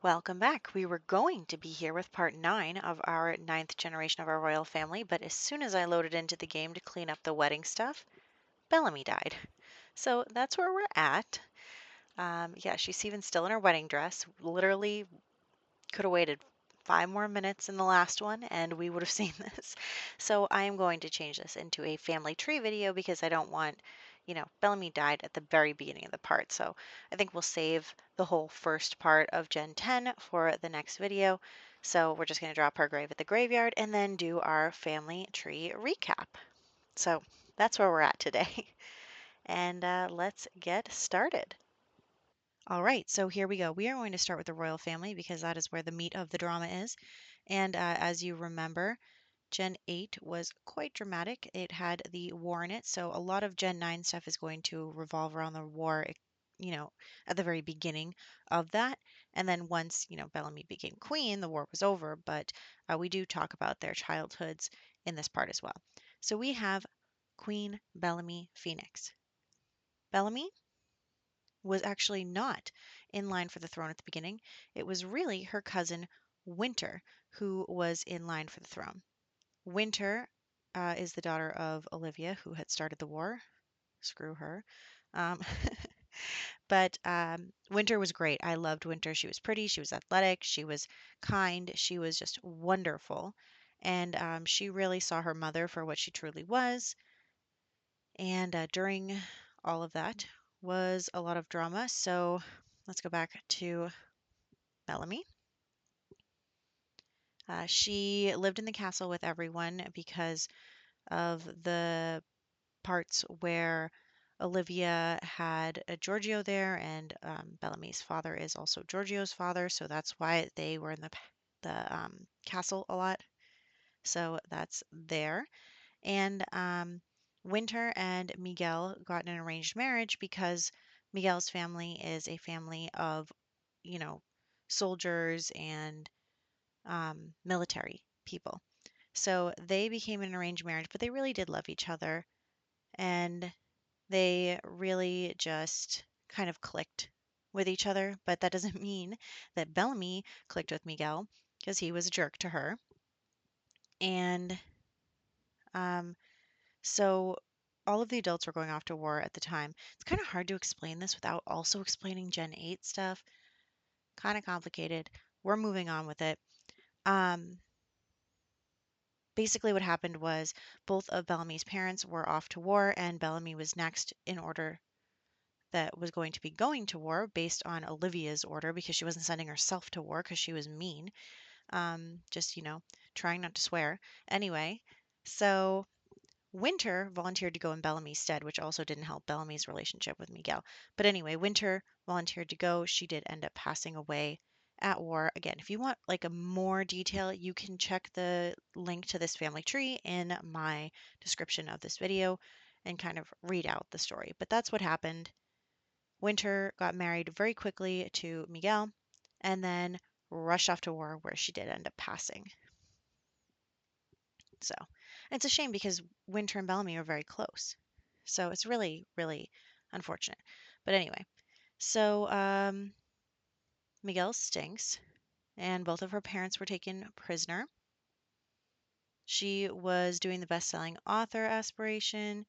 Welcome back. We were going to be here with part 9 of our ninth generation of our royal family, but as soon as I loaded into the game to clean up the wedding stuff, Bellamy died. So that's where we're at. Yeah, she's even still in her wedding dress. Literally could have waited 5 more minutes in the last one and we would have seen this. So I am going to change this into a family tree video because I don't want, Bellamy died at the very beginning of the part. So I think we'll save the whole first part of Gen 10 for the next video. So we're just going to drop her grave at the graveyard and then do our family tree recap. So that's where we're at today. And let's get started. All right, so here we go. We are going to start with the royal family because that is where the meat of the drama is. And as you remember, Gen 8 was quite dramatic. It had the war in it, so a lot of Gen 9 stuff is going to revolve around the war, you know, at the very beginning of that. And then once, Bellamy became queen, the war was over, but we do talk about their childhoods in this part as well. So we have Queen Bellamy Phoenix. Bellamy was actually not in line for the throne at the beginning. It was really her cousin Winter who was in line for the throne. Winter is the daughter of Olivia, who had started the war. Screw her. Um, but Winter was great. I loved Winter. She was pretty, she was athletic, she was kind, she was just wonderful. And she really saw her mother for what she truly was. And during all of that was a lot of drama. So let's go back to Bellamy. She lived in the castle with everyone because of the parts where Olivia had a Giorgio there, and Bellamy's father is also Giorgio's father, so that's why they were in the castle a lot. So that's there. And Winter and Miguel got an arranged marriage because Miguel's family is a family of, you know, soldiers and military people. So they became an arranged marriage, but they really did love each other. And they really just kind of clicked with each other. But that doesn't mean that Bellamy clicked with Miguel because he was a jerk to her. And um, so all of the adults were going off to war at the time. It's kind of hard to explain this without also explaining Gen 8 stuff. Kind of complicated. We're moving on with it. Um, Basically, what happened was both of Bellamy's parents were off to war, and Bellamy was next in order that was going to be going to war based on Olivia's order because she wasn't sending herself to war because she was mean. Just, trying not to swear. Anyway, so Winter volunteered to go in Bellamy's stead, which also didn't help Bellamy's relationship with Miguel. But anyway, Winter volunteered to go. She did end up passing away at war. Again, if you want like a more detail, you can check the link to this family tree in my description of this video and kind of read out the story. But that's what happened. Winter got married very quickly to Miguel and then rushed off to war where she did end up passing. So it's a shame because Winter and Bellamy are very close. So it's really, really unfortunate. But anyway, so Miguel stinks, and both of her parents were taken prisoner. She was doing the best-selling author aspiration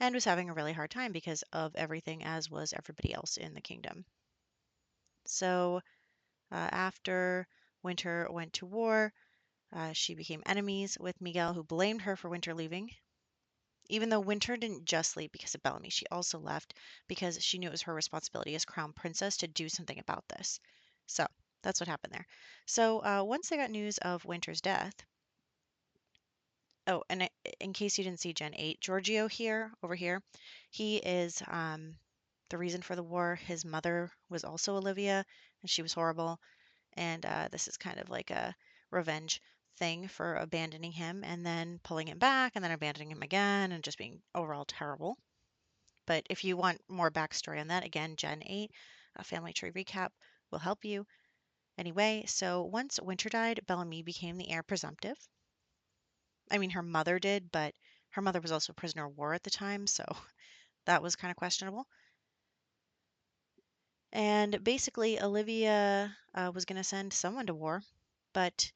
and was having a really hard time because of everything, as was everybody else in the kingdom. So after Winter went to war, she became enemies with Miguel, who blamed her for Winter leaving. Even though Winter didn't just leave because of Bellamy, she also left because she knew it was her responsibility as crown princess to do something about this. So that's what happened there. So once they got news of Winter's death, oh, and in case you didn't see Gen 8, Giorgio here, over here, he is the reason for the war. His mother was also Olivia, and she was horrible. And this is kind of like a revenge thing for abandoning him and then pulling him back and then abandoning him again and just being overall terrible. But if you want more backstory on that, again, Gen 8, a family tree recap will help you. Anyway, so once Winter died, Bellamy became the heir presumptive. I mean, her mother did, but her mother was also a prisoner of war at the time, so that was kind of questionable. And basically, Olivia was going to send someone to war, but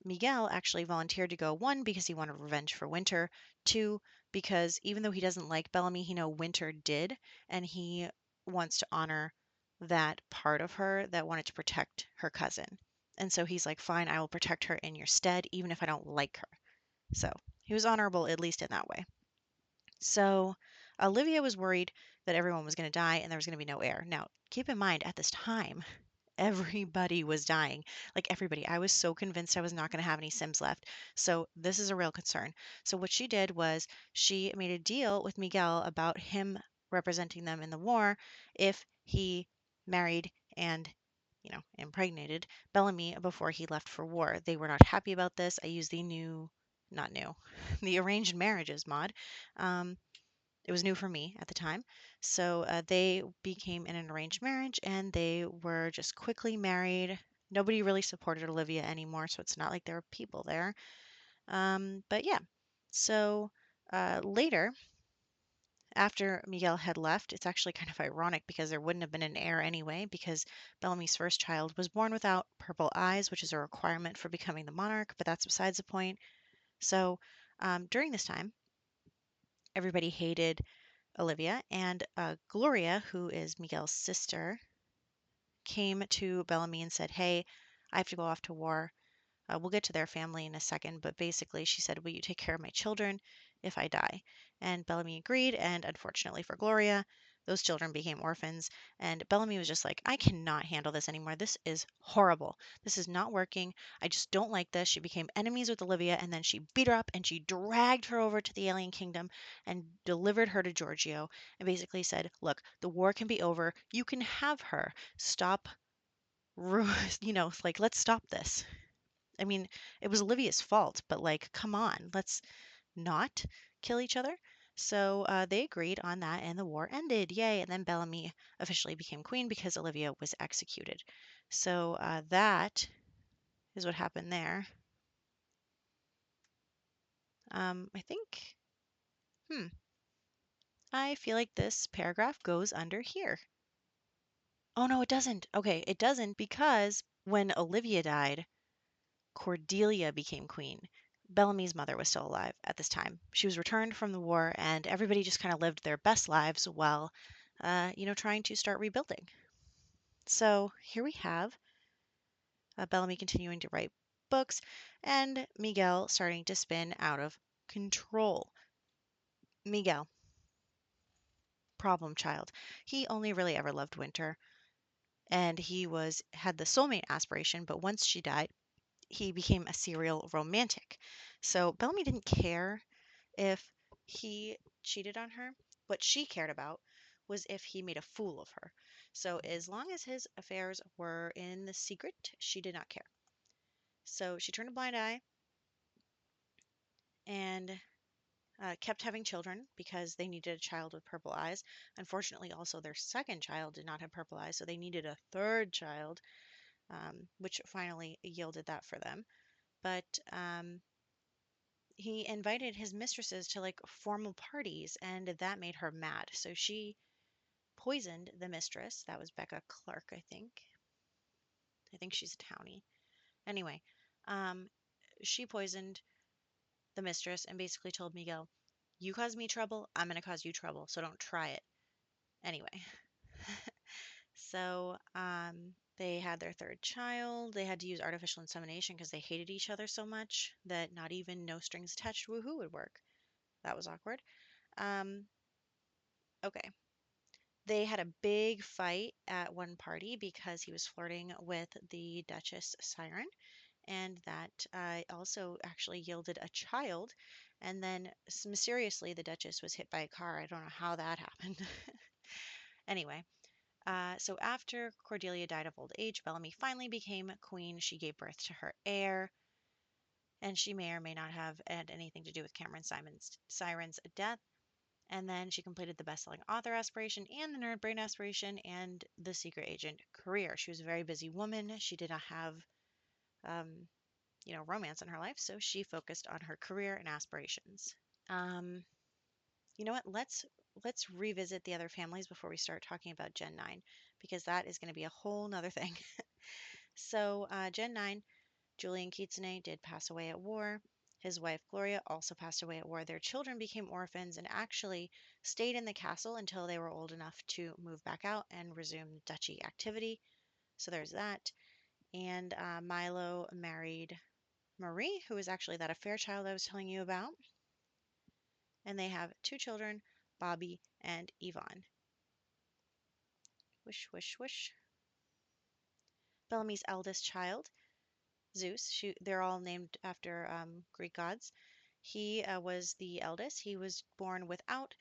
Miguel actually volunteered to go, one, because he wanted revenge for Winter, two, because even though he doesn't like Bellamy, he know Winter did, and he wants to honor that part of her that wanted to protect her cousin. And so he's like, fine, I will protect her in your stead, even if I don't like her. So he was honorable, at least in that way. So Olivia was worried that everyone was going to die and there was going to be no heir. Now, keep in mind, at this time, everybody was dying. Like everybody. I was so convinced I was not going to have any Sims left. So this is a real concern. So what she did was she made a deal with Miguel about him representing them in the war if he married and impregnated Bellamy before he left for war. They were not happy about this. I used not new, the arranged marriages mod. Um, it was new for me at the time. So they became in an arranged marriage and they were just quickly married. Nobody really supported Olivia anymore, so it's not like there were people there. But yeah, so later, after Miguel had left, it's actually kind of ironic because there wouldn't have been an heir anyway, because Bellamy's first child was born without purple eyes, which is a requirement for becoming the monarch, but that's besides the point. So during this time, everybody hated Olivia, and Gloria, who is Miguel's sister, came to Bellamy and said, "Hey, I have to go off to war. We'll get to their family in a second, but basically, she said, will you take care of my children if I die?" And Bellamy agreed, and unfortunately for Gloria, those children became orphans. And Bellamy was just like, I cannot handle this anymore. This is horrible. This is not working. I just don't like this. She became enemies with Olivia, and then she beat her up and she dragged her over to the alien kingdom and delivered her to Giorgio and basically said, look, the war can be over. You can have her. Stop, like, let's stop this. I mean, it was Olivia's fault, but like, come on, let's not kill each other. So they agreed on that, and the war ended. Yay! And then Bellamy officially became queen because Olivia was executed. So that is what happened there. I think, hmm, I feel like this paragraph goes under here. Oh no, it doesn't. Okay, it doesn't because when Olivia died, Cordelia became queen. Bellamy's mother was still alive at this time. She was returned from the war, and everybody just kind of lived their best lives while, trying to start rebuilding. So here we have Bellamy continuing to write books, and Miguel starting to spin out of control. Miguel, problem child. He only really ever loved Winter, and he had the soulmate aspiration, but once she died, he became a serial romantic. So Bellamy didn't care if he cheated on her. What she cared about was if he made a fool of her. So as long as his affairs were in the secret, she did not care. So she turned a blind eye and kept having children because they needed a child with purple eyes. Unfortunately, also their second child did not have purple eyes, so they needed a third child, which finally yielded that for them. But he invited his mistresses to like formal parties, and that made her mad. So she poisoned the mistress. That was Becca Clark, I think. I think she's a townie. Anyway, um, she poisoned the mistress and basically told Miguel, "You cause me trouble, I'm going to cause you trouble, so don't try it." Anyway, so they had their third child. They had to use artificial insemination because they hated each other so much that not even no strings attached woohoo would work. That was awkward. Um, okay. They had a big fight at one party because he was flirting with the Duchess Siren, and that also actually yielded a child. And then mysteriously, the Duchess was hit by a car. I don't know how that happened. Anyway, so after Cordelia died of old age, Bellamy finally became queen. She gave birth to her heir, and she may or may not have had anything to do with Cameron Siren's death. And then she completed the best-selling author aspiration and the nerd brain aspiration and the secret agent career. She was a very busy woman. She did not have, um, romance in her life, so she focused on her career and aspirations. Um, you know what? Let's revisit the other families before we start talking about Gen 9 because that is going to be a whole nother thing. So, Gen 9, Julian Kitsune did pass away at war. His wife Gloria also passed away at war. Their children became orphans and actually stayed in the castle until they were old enough to move back out and resume duchy activity. So there's that. And Milo married Marie, who is actually that affair child I was telling you about. And they have two children, Bobby and Yvonne. Wish, wish, wish. Bellamy's eldest child, Zeus. They're all named after Greek gods. He was the eldest. He was born without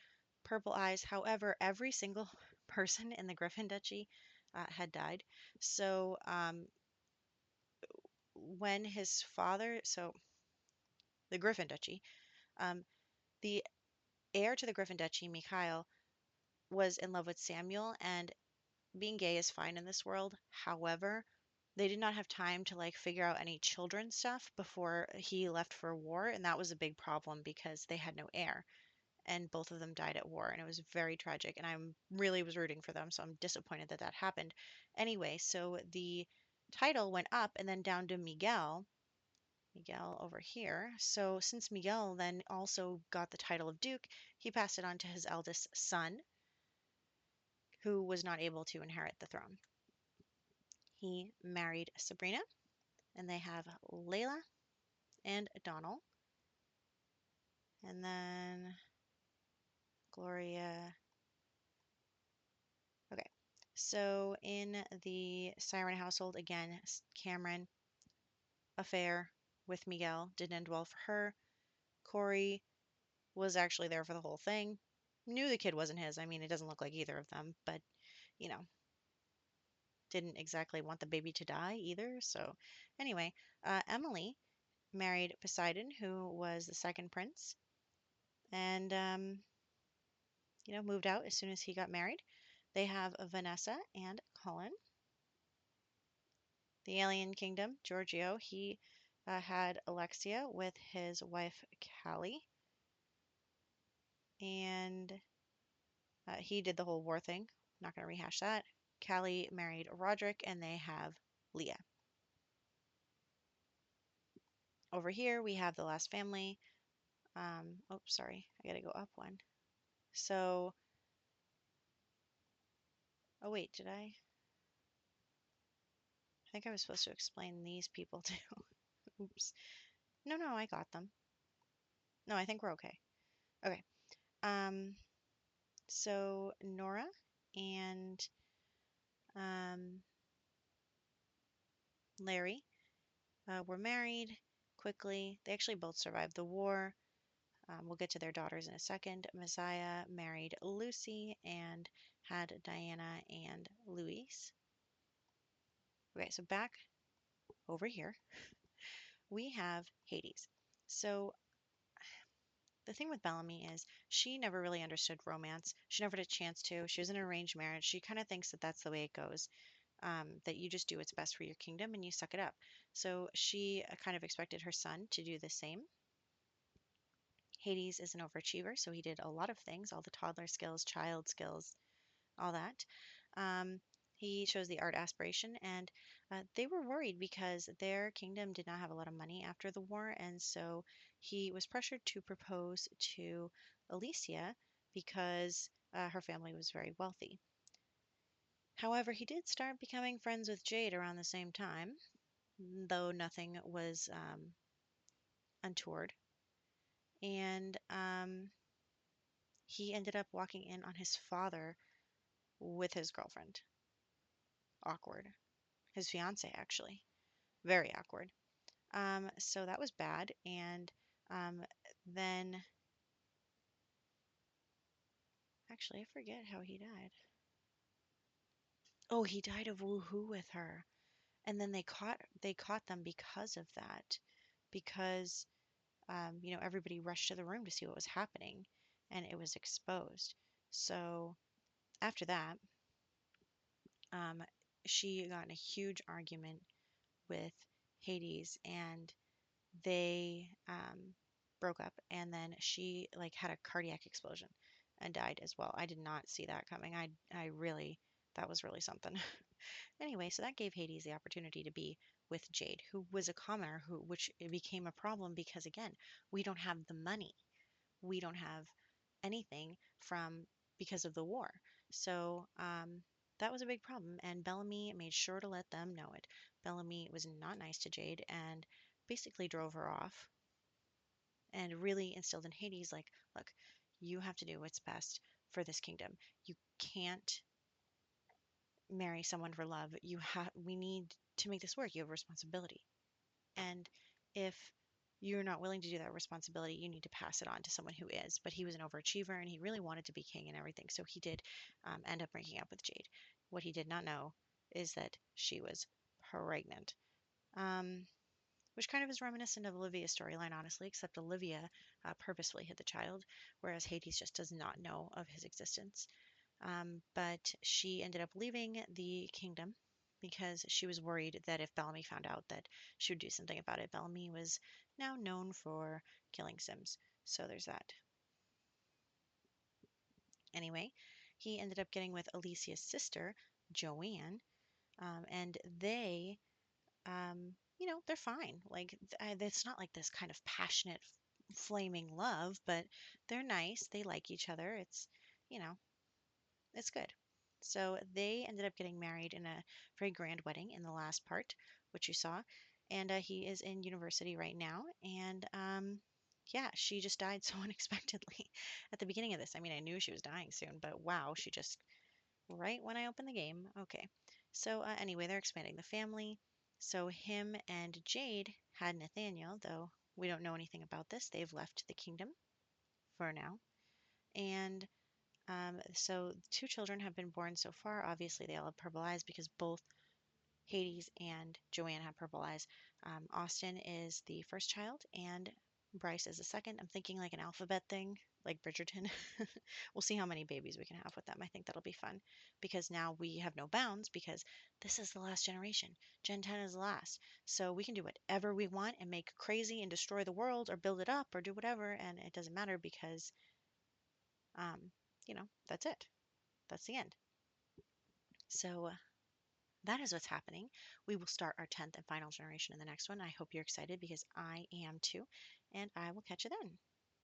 purple eyes. However, every single person in the Griffin Duchy had died. So when his father, so the Griffin Duchy, um, the heir to the Griffin Duchy, Mikhail, was in love with Samuel, and being gay is fine in this world. However, they did not have time to like figure out any children stuff before he left for war, and that was a big problem because they had no heir, and both of them died at war, and it was very tragic, and I really was rooting for them, so I'm disappointed that that happened. Anyway, so the title went up and then down to Miguel. Miguel over here. So since Miguel then also got the title of Duke, he passed it on to his eldest son, who was not able to inherit the throne. He married Sabrina, and they have Layla and Donald. And then Gloria. Okay. So in the Siren household, again, Cameron, affair with Miguel didn't end well for her. Corey was actually there for the whole thing. Knew the kid wasn't his. I mean, it doesn't look like either of them, but, you know, didn't exactly want the baby to die either. So, anyway, Emily married Poseidon, who was the second prince, and moved out as soon as he got married. They have Vanessa and Colin. The Alien Kingdom, Giorgio, he had Alexia with his wife Callie, and he did the whole war thing. Not going to rehash that. Callie married Roderick, and they have Leah. Over here, we have the last family. Oh, sorry, I got to go up one. So, oh wait, did I? I think I was supposed to explain these people too. Oops. No, no, I got them. No, I think we're okay. Okay. Um, so Nora and um, Larry were married quickly. They actually both survived the war. We'll get to their daughters in a second. Messiah married Lucy and had Diana and Louise. Okay, so back over here, we have Hades. So the thing with Bellamy is she never really understood romance. She never had a chance to. She was in an arranged marriage. She kind of thinks that that's the way it goes, that you just do what's best for your kingdom and you suck it up. So she kind of expected her son to do the same. Hades is an overachiever, so he did a lot of things, all the toddler skills, child skills, all that. Um, he chose the art aspiration, and they were worried because their kingdom did not have a lot of money after the war, and so he was pressured to propose to Alicia because her family was very wealthy. However, he did start becoming friends with Jade around the same time, though nothing was untoward. And he ended up walking in on his father with his girlfriend. Awkward. His fiance, actually. Very awkward. So that was bad. And then, actually, I forget how he died. Oh, he died of woohoo with her. And then they caught them because of that. Because everybody rushed to the room to see what was happening, and it was exposed. So after that, um, she got in a huge argument with Hades, and they broke up. And then she like had a cardiac explosion and died as well. I did not see that coming. I really that was really something. Anyway, so that gave Hades the opportunity to be with Jade, who was a commoner, which it became a problem because again, we don't have the money. We don't have anything from because of the war. So that was a big problem, and Bellamy made sure to let them know it. Bellamy was not nice to Jade and basically drove her off and really instilled in Hades like, look, you have to do what's best for this kingdom. You can't marry someone for love. We need to make this work. You have a responsibility. And if you're not willing to do that responsibility, you need to pass it on to someone who is. But he was an overachiever and he really wanted to be king and everything. So he did end up breaking up with Jade. What he did not know is that she was pregnant. Um, which kind of is reminiscent of Olivia's storyline, honestly, except Olivia purposefully hid the child, whereas Hades just does not know of his existence. But she ended up leaving the kingdom because she was worried that if Bellamy found out that she would do something about it. Bellamy was now known for killing Sims. So there's that. Anyway, he ended up getting with Alicia's sister, Joanne, and they're fine. Like, it's not like this kind of passionate, flaming love, but they're nice. They like each other. You know, it's good. So they ended up getting married in a very grand wedding in the last part, which you saw. And he is in university right now. And yeah, she just died so unexpectedly at the beginning of this. I mean, I knew she was dying soon, but wow, she just, right when I opened the game. Okay. So anyway, they're expanding the family. So him and Jade had Nathaniel, though we don't know anything about this. They've left the kingdom for now. And so two children have been born so far. Obviously, they all have purple eyes because both Hades and Joanne have purple eyes. Austin is the first child, and Bryce is the second. I'm thinking like an alphabet thing, like Bridgerton. We'll see how many babies we can have with them. I think that'll be fun because now we have no bounds because this is the last generation. Gen 10 is the last. So we can do whatever we want and make crazy and destroy the world or build it up or do whatever, and it doesn't matter because, um, that's it. That's the end. So that is what's happening. We will start our 10th and final generation in the next one. I hope you're excited because I am too. And I will catch you then.